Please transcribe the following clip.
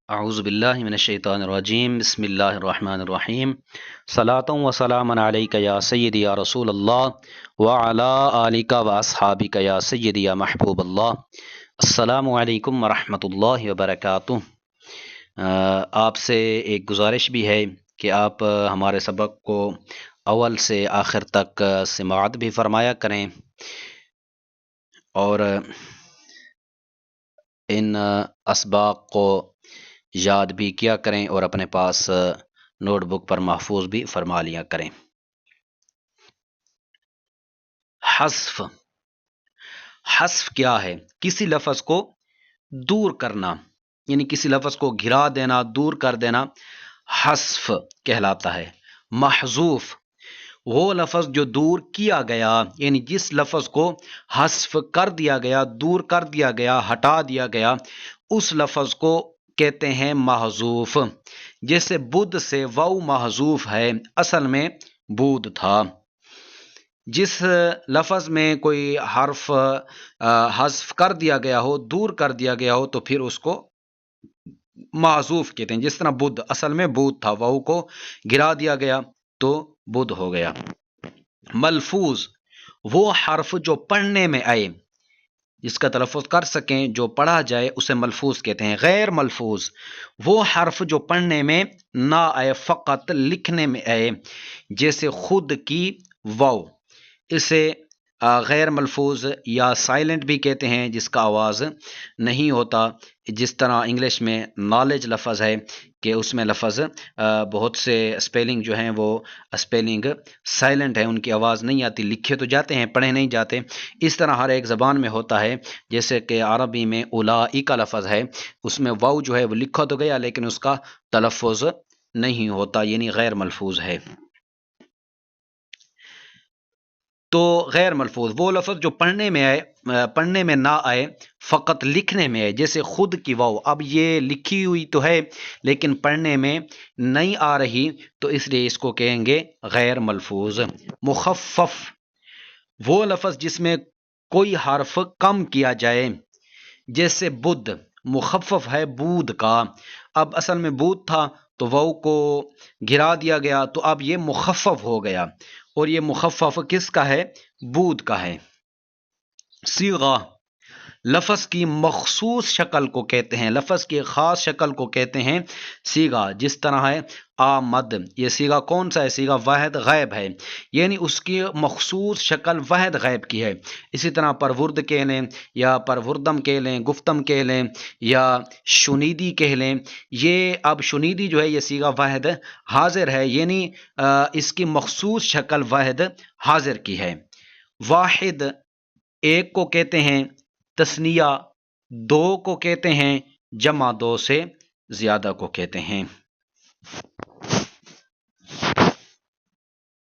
اعوذ باللہ من الشیطان الرجیم بسم اللہ الرحمن الرحیم صلاۃ و سلام علیک یا سیدی یا رسول اللہ وعلی آلک و اصحابک یا سیدی یا محبوب اللہ۔ السلام علیکم ورحمۃ اللہ وبرکاتہ۔ آپ سے ایک گزارش بھی ہے کہ آپ ہمارے سبق کو اول سے آخر تک سماعت بھی فرمایا کریں اور ان اسباق کو یاد بھی کیا کریں اور اپنے پاس نوٹ بک پر محفوظ بھی فرما لیا کریں۔ حذف، حذف کیا ہے؟ کسی لفظ کو دور کرنا، یعنی کسی لفظ کو گھرا دینا، دور کر دینا حذف کہلاتا ہے۔ محذوف وہ لفظ جو دور کیا گیا، یعنی جس لفظ کو حذف کر دیا گیا، دور کر دیا گیا، ہٹا دیا گیا، اس لفظ کو کہتے ہیں محذوف۔ جیسے بدھ سے واو محذوف ہے، اصل میں بود تھا۔ جس لفظ میں کوئی حرف حذف کر دیا گیا ہو، دور کر دیا گیا ہو، تو پھر اس کو محذوف کہتے ہیں۔ جس طرح بدھ اصل میں بود تھا، واو کو گرا دیا گیا تو بدھ ہو گیا۔ ملفوظ وہ حرف جو پڑھنے میں آئے، جس کا تلفظ کر سکیں، جو پڑھا جائے، اسے ملفوظ کہتے ہیں۔ غیر ملفوظ وہ حرف جو پڑھنے میں نہ آئے، فقط لکھنے میں آئے، جیسے خود کی واو، اسے غیر ملفوظ یا سائلنٹ بھی کہتے ہیں، جس کا آواز نہیں ہوتا۔ جس طرح انگلش میں نالج لفظ ہے کہ اس میں لفظ بہت سے اسپیلنگ جو ہیں وہ اسپیلنگ سائلنٹ ہے، ان کی آواز نہیں آتی، لکھے تو جاتے ہیں، پڑھے نہیں جاتے۔ اس طرح ہر ایک زبان میں ہوتا ہے۔ جیسے کہ عربی میں اولئک لفظ ہے، اس میں واو جو ہے وہ لکھا تو گیا لیکن اس کا تلفظ نہیں ہوتا، یعنی غیر ملفوظ ہے۔ تو غیر ملفوظ وہ لفظ جو پڑھنے میں آئے، پڑھنے میں نہ آئے، فقط لکھنے میں آئے، جیسے خود کی واو، اب یہ لکھی ہوئی تو ہے لیکن پڑھنے میں نہیں آ رہی، تو اس لیے اس کو کہیں گے غیر ملفوظ۔ مخفف وہ لفظ جس میں کوئی حرف کم کیا جائے، جیسے بدھ مخفف ہے بود کا، اب اصل میں بود تھا تو واو کو گرا دیا گیا تو اب یہ مخفف ہو گیا، اور یہ مخفف کس کا ہے؟ بود کا ہے۔ صیغہ لفظ کی مخصوص شکل کو کہتے ہیں، لفظ کی خاص شکل کو کہتے ہیں صیغہ۔ جس طرح ہے آمد، یہ صیغہ کون سا ہے؟ صیغہ واحد غائب ہے، یعنی اس کی مخصوص شکل واحد غائب کی ہے۔ اسی طرح پرورد کہہ لیں یا پروردم کہہ لیں، گفتم کہہ لیں یا شنیدی کہہ لیں۔ یہ اب شنیدی جو ہے یہ صیغہ واحد حاضر ہے، یعنی اس کی مخصوص شکل واحد حاضر کی ہے۔ واحد ایک کو کہتے ہیں، تثنیہ دو کو کہتے ہیں، جمع دو سے زیادہ کو کہتے ہیں۔